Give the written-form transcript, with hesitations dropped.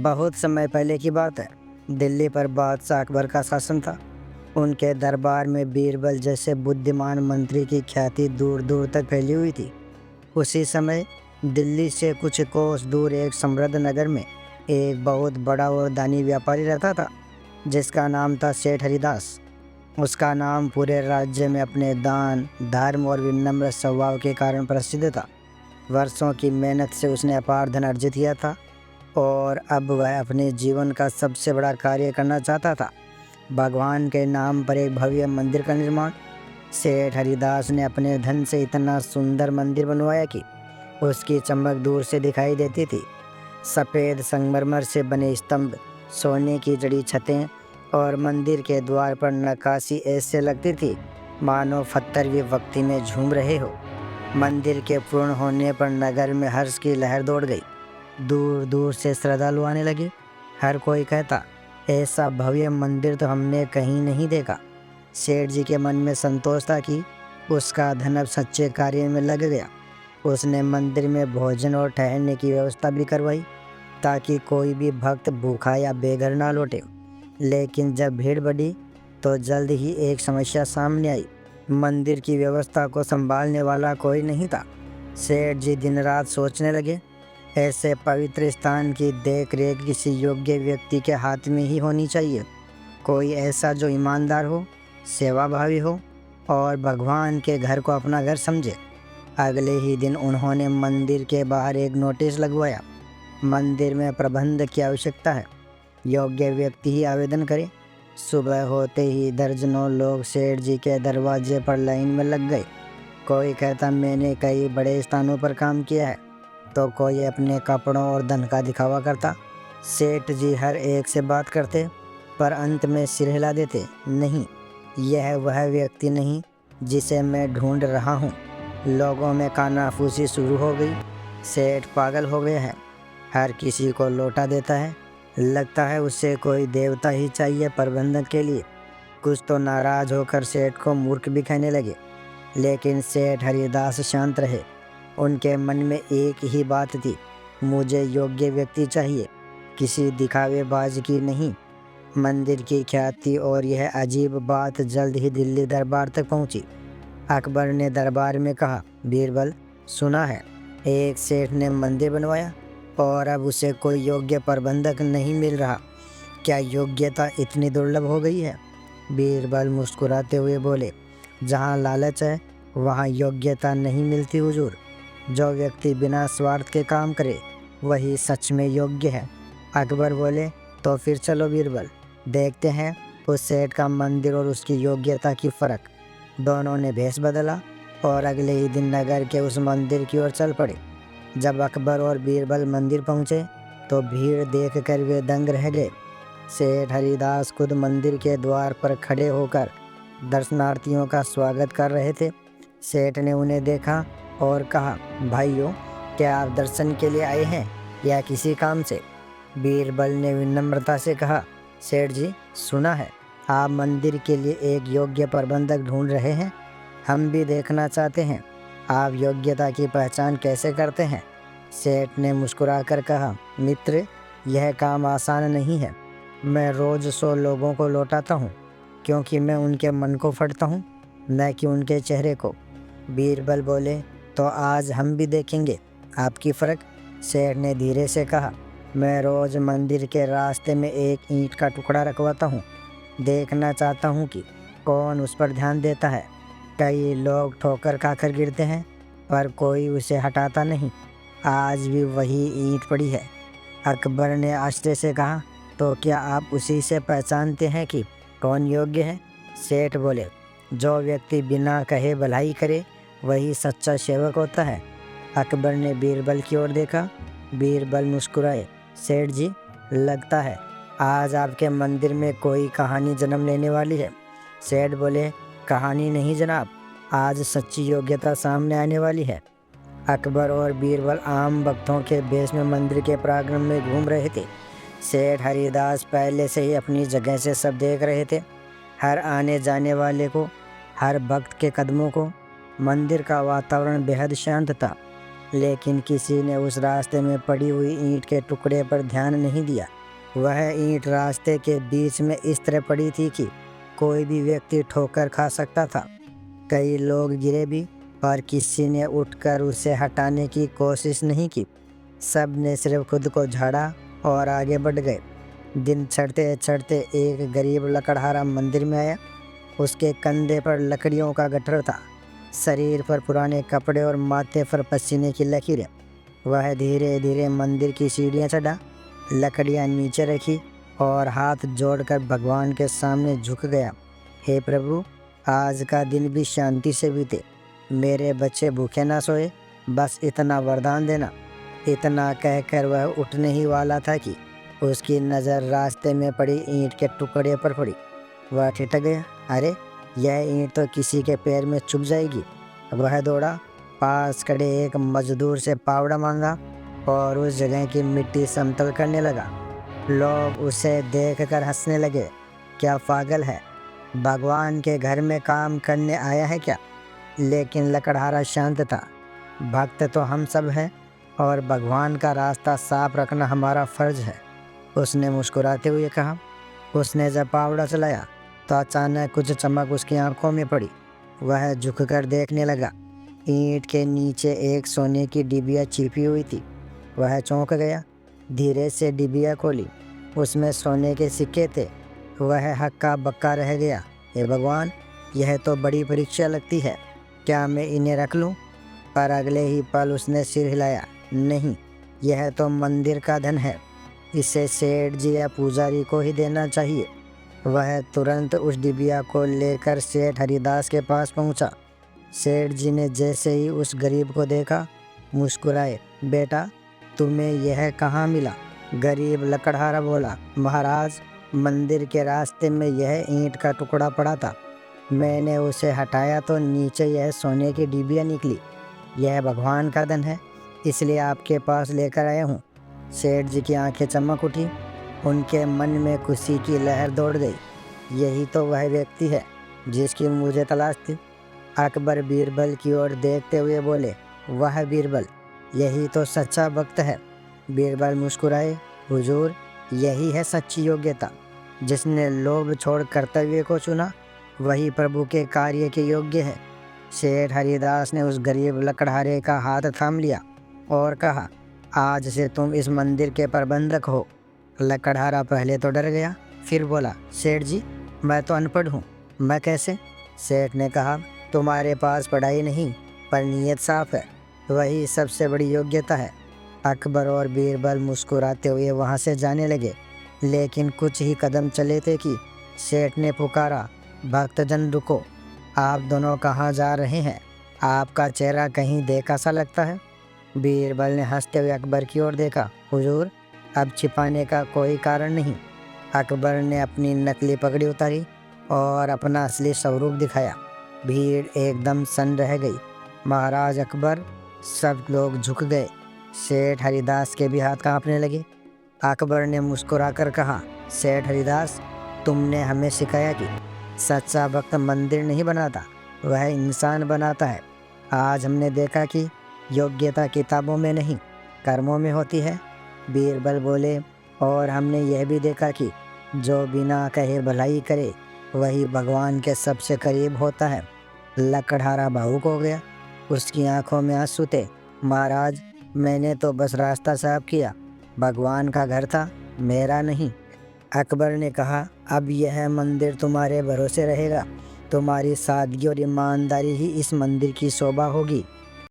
बहुत समय पहले की बात है। दिल्ली पर बादशाह अकबर का शासन था। उनके दरबार में बीरबल जैसे बुद्धिमान मंत्री की ख्याति दूर दूर तक फैली हुई थी। उसी समय दिल्ली से कुछ कोस दूर एक समृद्ध नगर में एक बहुत बड़ा और दानी व्यापारी रहता था, जिसका नाम था सेठ हरिदास। उसका नाम पूरे राज्य में अपने दान, धर्म और विनम्र स्वभाव के कारण प्रसिद्ध था। वर्षों की मेहनत से उसने अपार धन अर्जित किया था और अब वह अपने जीवन का सबसे बड़ा कार्य करना चाहता था, भगवान के नाम पर एक भव्य मंदिर का निर्माण। सेठ हरिदास ने अपने धन से इतना सुंदर मंदिर बनवाया कि उसकी चमक दूर से दिखाई देती थी। सफ़ेद संगमरमर से बने स्तंभ, सोने की जड़ी छतें और मंदिर के द्वार पर नक्काशी ऐसे लगती थी मानो पत्थर भी भक्ति में झूम रहे हो। मंदिर के पूर्ण होने पर नगर में हर्ष की लहर दौड़ गई। दूर दूर से श्रद्धालु आने लगे। हर कोई कहता, ऐसा भव्य मंदिर तो हमने कहीं नहीं देखा। सेठ जी के मन में संतोष था कि उसका धन अब सच्चे कार्य में लग गया। उसने मंदिर में भोजन और ठहरने की व्यवस्था भी करवाई, ताकि कोई भी भक्त भूखा या बेघर ना लौटे। लेकिन जब भीड़ बढ़ी तो जल्द ही एक समस्या सामने आई। मंदिर की व्यवस्था को संभालने वाला कोई नहीं था। सेठ जी दिन रात सोचने लगे, ऐसे पवित्र स्थान की देख रेख किसी योग्य व्यक्ति के हाथ में ही होनी चाहिए। कोई ऐसा जो ईमानदार हो, सेवाभावी हो और भगवान के घर को अपना घर समझे। अगले ही दिन उन्होंने मंदिर के बाहर एक नोटिस लगवाया, मंदिर में प्रबंध की आवश्यकता है, योग्य व्यक्ति ही आवेदन करे। सुबह होते ही दर्जनों लोग सेठ जी के दरवाजे पर लाइन में लग गए। कोई कहता, मैंने कई बड़े स्थानों पर काम किया है, तो कोई अपने कपड़ों और धन का दिखावा करता। सेठ जी हर एक से बात करते, पर अंत में सिर हिला देते, नहीं, यह वह व्यक्ति नहीं जिसे मैं ढूंढ रहा हूँ। लोगों में कानाफूसी शुरू हो गई। सेठ पागल हो गया है, हर किसी को लौटा देता है। लगता है उसे कोई देवता ही चाहिए प्रबंधन के लिए। कुछ तो नाराज होकर सेठ को मूर्ख भी कहने लगे, लेकिन सेठ हरिदास शांत रहे। उनके मन में एक ही बात थी, मुझे योग्य व्यक्ति चाहिए, किसी दिखावेबाज की नहीं। मंदिर की ख्याति और यह अजीब बात जल्द ही दिल्ली दरबार तक पहुंची। अकबर ने दरबार में कहा, बीरबल, सुना है एक सेठ ने मंदिर बनवाया और अब उसे कोई योग्य प्रबंधक नहीं मिल रहा। क्या योग्यता इतनी दुर्लभ हो गई है? बीरबल मुस्कुराते हुए बोले, जहाँ लालच है वहाँ योग्यता नहीं मिलती हुजूर। जो व्यक्ति बिना स्वार्थ के काम करे वही सच में योग्य है। अकबर बोले, तो फिर चलो बीरबल, देखते हैं उस सेठ का मंदिर और उसकी योग्यता की फ़र्क। दोनों ने भेष बदला और अगले ही दिन नगर के उस मंदिर की ओर चल पड़े। जब अकबर और बीरबल मंदिर पहुँचे तो भीड़ देखकर वे दंग रह गए। सेठ हरिदास खुद मंदिर के द्वार पर खड़े होकर दर्शनार्थियों का स्वागत कर रहे थे। सेठ ने उन्हें देखा और कहा, भाइयों, क्या आप दर्शन के लिए आए हैं या किसी काम से? बीरबल ने विनम्रता से कहा, सेठ जी, सुना है आप मंदिर के लिए एक योग्य प्रबंधक ढूंढ रहे हैं। हम भी देखना चाहते हैं, आप योग्यता की पहचान कैसे करते हैं? सेठ ने मुस्कुराकर कहा, मित्र, यह काम आसान नहीं है। मैं रोज़ 100 लोगों को लौटाता हूँ, क्योंकि मैं उनके मन को फटता हूँ, न कि उनके चेहरे को। बीरबल बोले, तो आज हम भी देखेंगे आपकी फ़र्क। सेठ ने धीरे से कहा, मैं रोज़ मंदिर के रास्ते में एक ईंट का टुकड़ा रखवाता हूँ। देखना चाहता हूँ कि कौन उस पर ध्यान देता है। कई लोग ठोकर खाकर गिरते हैं, पर कोई उसे हटाता नहीं। आज भी वही ईंट पड़ी है। अकबर ने आश्चर्य से कहा, तो क्या आप उसी से पहचानते हैं कि कौन योग्य है? सेठ बोले, जो व्यक्ति बिना कहे भलाई करे वही सच्चा सेवक होता है। अकबर ने बीरबल की ओर देखा। बीरबल मुस्कुराए, सेठ जी, लगता है आज आपके मंदिर में कोई कहानी जन्म लेने वाली है। सेठ बोले, कहानी नहीं जनाब, आज सच्ची योग्यता सामने आने वाली है। अकबर और बीरबल आम भक्तों के भेष में मंदिर के प्रांगण में घूम रहे थे। सेठ हरिदास पहले से ही अपनी जगह से सब देख रहे थे, हर आने जाने वाले को, हर भक्त के कदमों को। मंदिर का वातावरण बेहद शांत था। लेकिन किसी ने उस रास्ते में पड़ी हुई ईंट के टुकड़े पर ध्यान नहीं दिया। वह ईंट रास्ते के बीच में इस तरह पड़ी थी कि कोई भी व्यक्ति ठोकर खा सकता था। कई लोग गिरे भी, पर किसी ने उठकर उसे हटाने की कोशिश नहीं की। सब ने सिर्फ खुद को झाड़ा और आगे बढ़ गए। दिन चढ़ते चढ़ते एक गरीब लकड़हारा मंदिर में आया। उसके कंधे पर लकड़ियों का गट्ठर था, शरीर पर पुराने कपड़े और माथे पर पसीने की लकीरें। वह धीरे धीरे मंदिर की सीढ़ियाँ चढ़ा, लकड़ियाँ नीचे रखी और हाथ जोड़कर भगवान के सामने झुक गया। हे प्रभु, आज का दिन भी शांति से बीते, मेरे बच्चे भूखे ना सोए, बस इतना वरदान देना। इतना कहकर वह उठने ही वाला था कि उसकी नज़र रास्ते में पड़ी ईंट के टुकड़े पर पड़ी। वह ठिठक गया। अरे, यह ईंट तो किसी के पैर में चुभ जाएगी। वह दौड़ा, पास खड़े एक मजदूर से पावड़ा मांगा और उस जगह की मिट्टी समतल करने लगा। लोग उसे देखकर हंसने लगे। क्या पागल है, भगवान के घर में काम करने आया है क्या? लेकिन लकड़हारा शांत था। भक्त तो हम सब हैं और भगवान का रास्ता साफ रखना हमारा फर्ज है, उसने मुस्कुराते हुए कहा। उसने जब पावड़ा चलाया तो अचानक कुछ चमक उसकी आंखों में पड़ी। वह झुककर देखने लगा। ईंट के नीचे एक सोने की डिबिया छिपी हुई थी। वह चौंक गया, धीरे से डिबिया खोली। उसमें सोने के सिक्के थे। वह हक्का बक्का रह गया। हे भगवान, यह तो बड़ी परीक्षा लगती है, क्या मैं इन्हें रख लूं? पर अगले ही पल उसने सिर हिलाया। नहीं, यह तो मंदिर का धन है, इसे सेठ जी या पुजारी को ही देना चाहिए। वह तुरंत उस डिबिया को लेकर सेठ हरिदास के पास पहुंचा। सेठ जी ने जैसे ही उस गरीब को देखा, मुस्कुराए। बेटा, तुम्हें यह कहाँ मिला? गरीब लकड़हारा बोला। महाराज, मंदिर के रास्ते में यह ईंट का टुकड़ा पड़ा था, मैंने उसे हटाया तो नीचे यह सोने की डिबिया निकली। यह भगवान का धन है, इसलिए आपके पास लेकर आया हूँ। सेठ जी की आंखें चमक उठी। उनके मन में खुशी की लहर दौड़ गई। यही तो वह व्यक्ति है जिसकी मुझे तलाश थी। अकबर बीरबल की ओर देखते हुए बोले, वाह बीरबल, यही तो सच्चा भक्त है। बीरबल मुस्कुराए। हुजूर, यही है सच्ची योग्यता। जिसने लोभ छोड़ कर्तव्य को चुना, वही प्रभु के कार्य के योग्य है। सेठ हरिदास ने उस गरीब लकड़हारे का हाथ थाम लिया और कहा, आज से तुम इस मंदिर के प्रबंधक हो। लकड़हारा पहले तो डर गया, फिर बोला, सेठ जी, मैं तो अनपढ़ हूँ, मैं कैसे? सेठ ने कहा, तुम्हारे पास पढ़ाई नहीं, पर नीयत साफ है, वही सबसे बड़ी योग्यता है। अकबर और बीरबल मुस्कुराते हुए वहाँ से जाने लगे, लेकिन कुछ ही कदम चले थे कि सेठ ने पुकारा, भक्तजन रुको, आप दोनों कहाँ जा रहे हैं? आपका चेहरा कहीं देखा सा लगता है। बीरबल ने हंसते हुए अकबर की ओर देखा। हुजूर, अब छिपाने का कोई कारण नहीं। अकबर ने अपनी नकली पगड़ी उतारी और अपना असली स्वरूप दिखाया। भीड़ एकदम सन्न रह गई। महाराज अकबर, सब लोग झुक गए। सेठ हरिदास के भी हाथ कांपने लगे। अकबर ने मुस्कुराकर कहा, सेठ हरिदास, तुमने हमें सिखाया कि सच्चा भक्त मंदिर नहीं बनाता, वह इंसान बनाता है। आज हमने देखा कि योग्यता किताबों में नहीं, कर्मों में होती है। बीरबल बोले, और हमने यह भी देखा कि जो बिना कहे भलाई करे, वही भगवान के सबसे करीब होता है। लकड़हारा भावुक हो गया, उसकी आंखों में आंसू थे। महाराज, मैंने तो बस रास्ता साफ किया, भगवान का घर था, मेरा नहीं। अकबर ने कहा, अब यह मंदिर तुम्हारे भरोसे रहेगा, तुम्हारी सादगी और ईमानदारी ही इस मंदिर की शोभा होगी।